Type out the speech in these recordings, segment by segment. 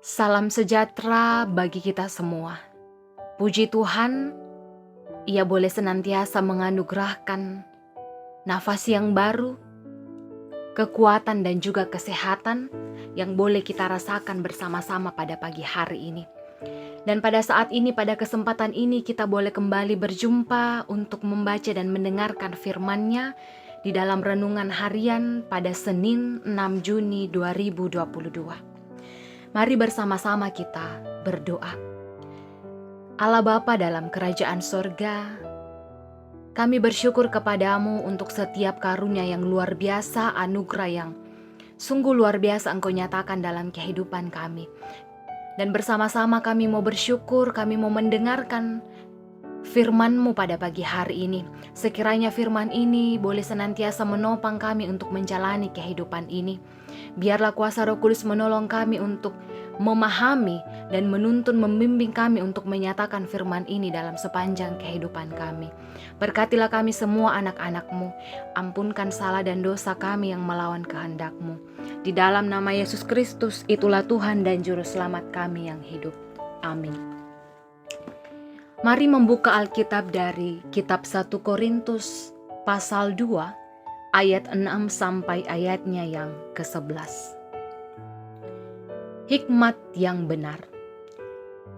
Salam sejahtera bagi kita semua. Puji Tuhan, Ia boleh senantiasa menganugerahkan nafas yang baru, kekuatan dan juga kesehatan yang boleh kita rasakan bersama-sama pada pagi hari ini. Dan pada saat ini, pada kesempatan ini kita boleh kembali berjumpa untuk membaca dan mendengarkan firman-Nya di dalam renungan harian pada Senin 6 Juni 2022. Mari bersama-sama kita berdoa. Allah Bapa dalam kerajaan sorga, kami bersyukur kepadamu untuk setiap karunia yang luar biasa, anugerah yang sungguh luar biasa Engkau nyatakan dalam kehidupan kami. Dan bersama-sama kami mau bersyukur, kami mau mendengarkan firman-Mu pada pagi hari ini. Sekiranya firman ini boleh senantiasa menopang kami untuk menjalani kehidupan ini. Biarlah kuasa Roh Kudus menolong kami untuk memahami dan menuntun membimbing kami untuk menyatakan firman ini dalam sepanjang kehidupan kami. Berkatilah kami semua anak-anak-Mu. Ampunkan salah dan dosa kami yang melawan kehendak-Mu. Di dalam nama Yesus Kristus, itulah Tuhan dan Juru Selamat kami yang hidup. Amin. Mari membuka Alkitab dari kitab 1 Korintus pasal 2 ayat 6 sampai ayatnya yang ke-11. Hikmat yang benar.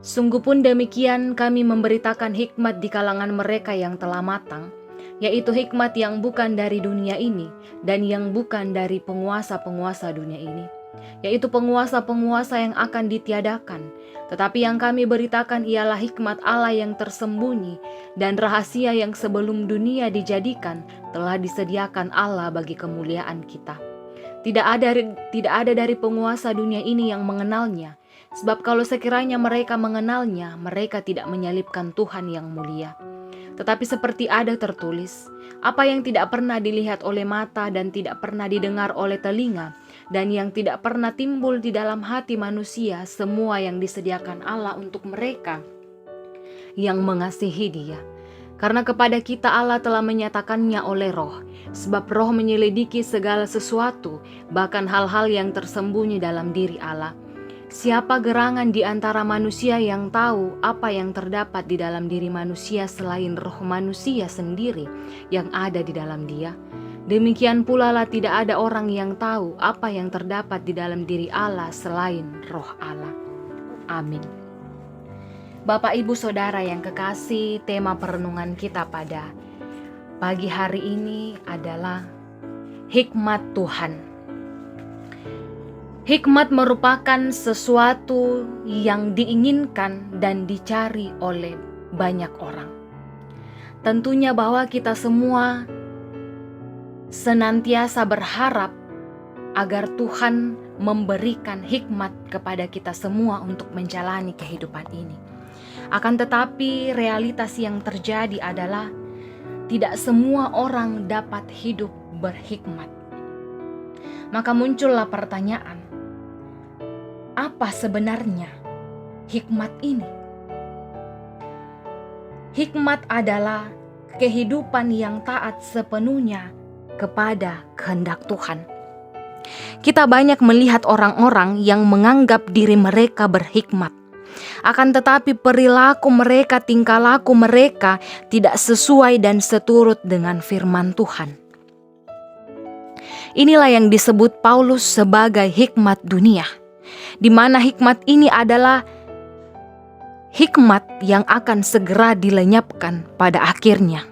Sungguh pun demikian kami memberitakan hikmat di kalangan mereka yang telah matang, yaitu hikmat yang bukan dari dunia ini dan yang bukan dari penguasa-penguasa dunia ini, yaitu penguasa-penguasa yang akan ditiadakan. Tetapi yang kami beritakan ialah hikmat Allah yang tersembunyi dan rahasia yang sebelum dunia dijadikan telah disediakan Allah bagi kemuliaan kita. Tidak ada dari penguasa dunia ini yang mengenalnya, sebab kalau sekiranya mereka mengenalnya, mereka tidak menyalibkan Tuhan yang mulia. Tetapi seperti ada tertulis, apa yang tidak pernah dilihat oleh mata dan tidak pernah didengar oleh telinga, dan yang tidak pernah timbul di dalam hati manusia, semua yang disediakan Allah untuk mereka yang mengasihi Dia. Karena kepada kita Allah telah menyatakannya oleh Roh, sebab Roh menyelidiki segala sesuatu, bahkan hal-hal yang tersembunyi dalam diri Allah. Siapa gerangan di antara manusia yang tahu apa yang terdapat di dalam diri manusia selain roh manusia sendiri yang ada di dalam dia? Demikian pula lah tidak ada orang yang tahu apa yang terdapat di dalam diri Allah selain roh Allah. Amin. Bapak, Ibu, Saudara yang kekasih, tema perenungan kita pada pagi hari ini adalah hikmat Tuhan. Hikmat merupakan sesuatu yang diinginkan dan dicari oleh banyak orang. Tentunya bahwa kita semua senantiasa berharap agar Tuhan memberikan hikmat kepada kita semua untuk menjalani kehidupan ini. Akan tetapi realitas yang terjadi adalah tidak semua orang dapat hidup berhikmat. Maka muncullah pertanyaan, apa sebenarnya hikmat ini? Hikmat adalah kehidupan yang taat sepenuhnya kepada kehendak Tuhan. Kita banyak melihat orang-orang yang menganggap diri mereka berhikmat. Akan tetapi perilaku mereka, tingkah laku mereka tidak sesuai dan seturut dengan firman Tuhan. Inilah yang disebut Paulus sebagai hikmat dunia, di mana hikmat ini adalah hikmat yang akan segera dilenyapkan pada akhirnya.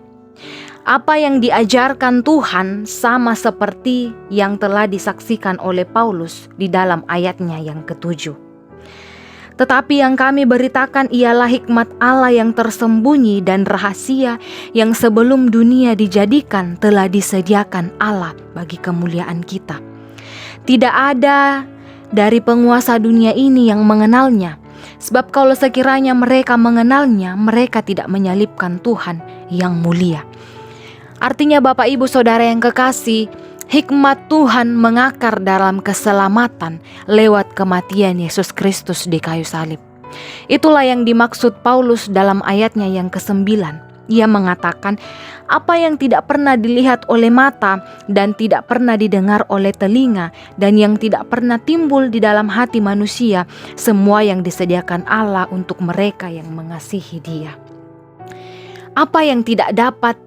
Apa yang diajarkan Tuhan sama seperti yang telah disaksikan oleh Paulus di dalam ayatnya yang ke-7. Tetapi yang kami beritakan ialah hikmat Allah yang tersembunyi dan rahasia yang sebelum dunia dijadikan telah disediakan Allah bagi kemuliaan kita. Tidak ada dari penguasa dunia ini yang mengenalnya, sebab kalau sekiranya mereka mengenalnya, mereka tidak menyalibkan Tuhan yang mulia. Artinya Bapak, Ibu, Saudara yang kekasih, hikmat Tuhan mengakar dalam keselamatan lewat kematian Yesus Kristus di kayu salib. Itulah yang dimaksud Paulus dalam ayatnya yang ke-9. Ia mengatakan, apa yang tidak pernah dilihat oleh mata dan tidak pernah didengar oleh telinga dan yang tidak pernah timbul di dalam hati manusia, semua yang disediakan Allah untuk mereka yang mengasihi Dia. Apa yang tidak dapat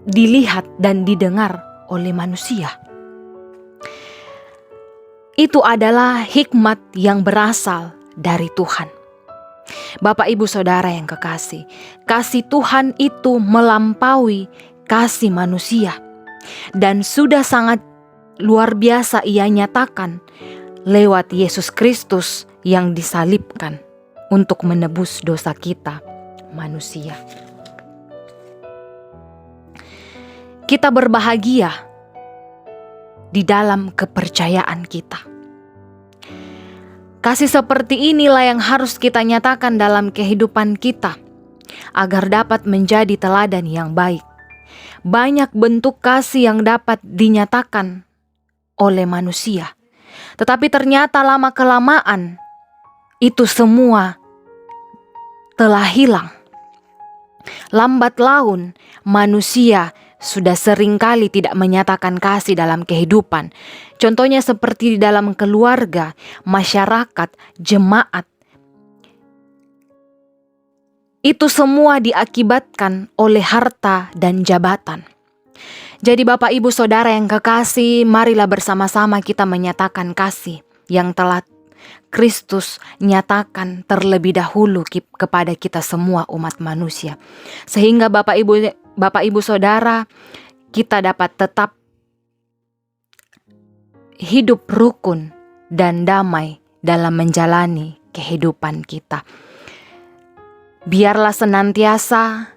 dilihat dan didengar oleh manusia, itu adalah hikmat yang berasal dari Tuhan. Bapak Ibu Saudara yang kekasih, kasih Tuhan itu melampaui kasih manusia dan sudah sangat luar biasa Ia nyatakan lewat Yesus Kristus yang disalibkan untuk menebus dosa kita manusia. Kita berbahagia di dalam kepercayaan kita. Kasih seperti inilah yang harus kita nyatakan dalam kehidupan kita agar dapat menjadi teladan yang baik. Banyak bentuk kasih yang dapat dinyatakan oleh manusia, tetapi ternyata lama-kelamaan itu semua telah hilang. Lambat laun manusia sudah seringkali tidak menyatakan kasih dalam kehidupan. Contohnya seperti di dalam keluarga, masyarakat, jemaat. Itu semua diakibatkan oleh harta dan jabatan. Jadi Bapak Ibu Saudara yang kekasih, marilah bersama-sama kita menyatakan kasih yang telah Kristus nyatakan terlebih dahulu kepada kita semua umat manusia. Sehingga Bapak Ibu Saudara, kita dapat tetap hidup rukun dan damai dalam menjalani kehidupan kita. Biarlah senantiasa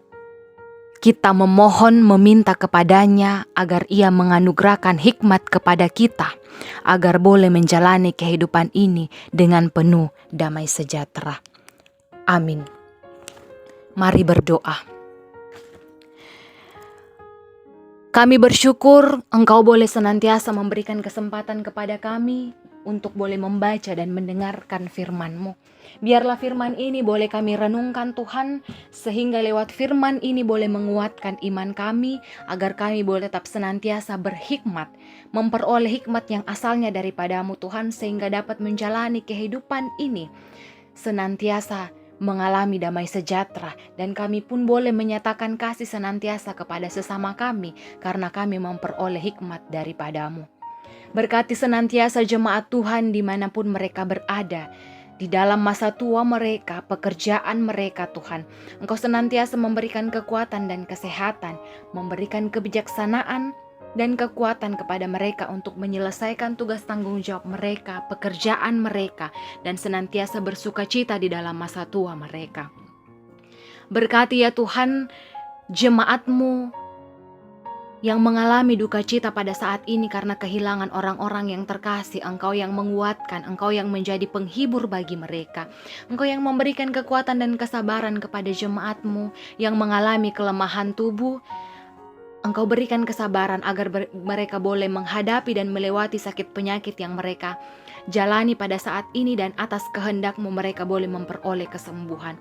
kita memohon meminta kepadanya agar Ia menganugerahkan hikmat kepada kita, agar boleh menjalani kehidupan ini dengan penuh damai sejahtera. Amin. Mari berdoa. Kami bersyukur Engkau boleh senantiasa memberikan kesempatan kepada kami untuk boleh membaca dan mendengarkan firman-Mu. Biarlah firman ini boleh kami renungkan Tuhan, sehingga lewat firman ini boleh menguatkan iman kami, agar kami boleh tetap senantiasa berhikmat, memperoleh hikmat yang asalnya daripada-Mu Tuhan, sehingga dapat menjalani kehidupan ini senantiasa mengalami damai sejahtera, dan kami pun boleh menyatakan kasih senantiasa kepada sesama kami, karena kami memperoleh hikmat daripada-Mu. Berkati senantiasa jemaat Tuhan dimanapun mereka berada, di dalam masa tua mereka, pekerjaan mereka Tuhan. Engkau senantiasa memberikan kekuatan dan kesehatan, memberikan kebijaksanaan dan kekuatan kepada mereka untuk menyelesaikan tugas tanggung jawab mereka, pekerjaan mereka, dan senantiasa bersukacita di dalam masa tua mereka. Berkati ya Tuhan jemaat-Mu yang mengalami duka cita pada saat ini karena kehilangan orang-orang yang terkasih. Engkau yang menguatkan, Engkau yang menjadi penghibur bagi mereka. Engkau yang memberikan kekuatan dan kesabaran kepada jemaat-Mu yang mengalami kelemahan tubuh. Engkau berikan kesabaran agar mereka boleh menghadapi dan melewati sakit penyakit yang mereka jalani pada saat ini, dan atas kehendak-Mu mereka boleh memperoleh kesembuhan.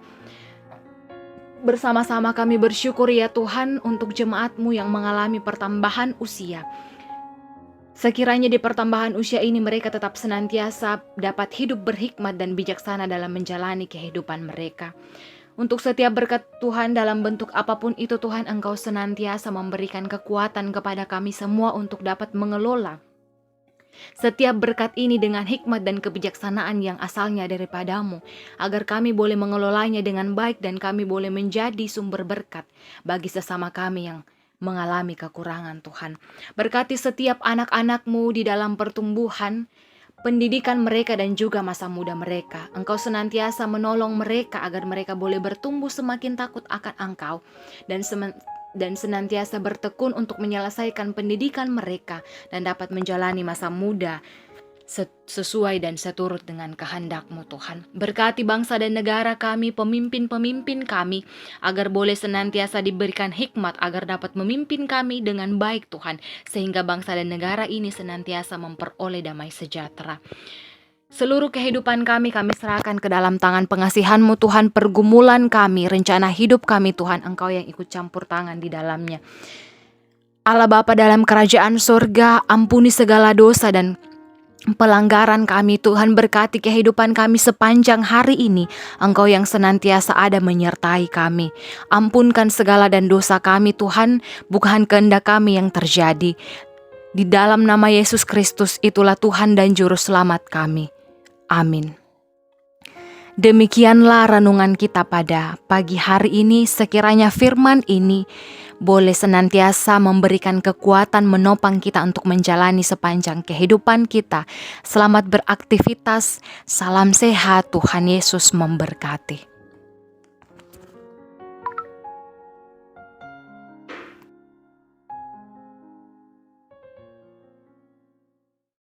Bersama-sama kami bersyukur ya Tuhan untuk jemaat-Mu yang mengalami pertambahan usia. Sekiranya di pertambahan usia ini mereka tetap senantiasa dapat hidup berhikmat dan bijaksana dalam menjalani kehidupan mereka. Untuk setiap berkat Tuhan dalam bentuk apapun itu Tuhan, Engkau senantiasa memberikan kekuatan kepada kami semua untuk dapat mengelola setiap berkat ini dengan hikmat dan kebijaksanaan yang asalnya daripada-Mu, agar kami boleh mengelolanya dengan baik dan kami boleh menjadi sumber berkat bagi sesama kami yang mengalami kekurangan Tuhan. Berkati setiap anak-anak-Mu di dalam pertumbuhan, pendidikan mereka dan juga masa muda mereka. Engkau senantiasa menolong mereka agar mereka boleh bertumbuh semakin takut akan Engkau dan senantiasa bertekun untuk menyelesaikan pendidikan mereka dan dapat menjalani masa muda sesuai dan seturut dengan kehendak-Mu Tuhan. Berkati bangsa dan negara kami, pemimpin-pemimpin kami, agar boleh senantiasa diberikan hikmat agar dapat memimpin kami dengan baik Tuhan, sehingga bangsa dan negara ini senantiasa memperoleh damai sejahtera. Seluruh kehidupan kami serahkan ke dalam tangan pengasihan-Mu Tuhan. Pergumulan kami, rencana hidup kami Tuhan, Engkau yang ikut campur tangan di dalamnya. Allah Bapa dalam kerajaan surga, ampuni segala dosa dan pelanggaran kami Tuhan. Berkati kehidupan kami sepanjang hari ini. Engkau yang senantiasa ada menyertai kami. Ampunkan segala dan dosa kami Tuhan, bukan kehendak kami yang terjadi. Di dalam nama Yesus Kristus, itulah Tuhan dan Juru Selamat kami. Amin. Demikianlah renungan kita pada pagi hari ini. Sekiranya firman ini boleh senantiasa memberikan kekuatan menopang kita untuk menjalani sepanjang kehidupan kita. Selamat beraktivitas, salam sehat, Tuhan Yesus memberkati.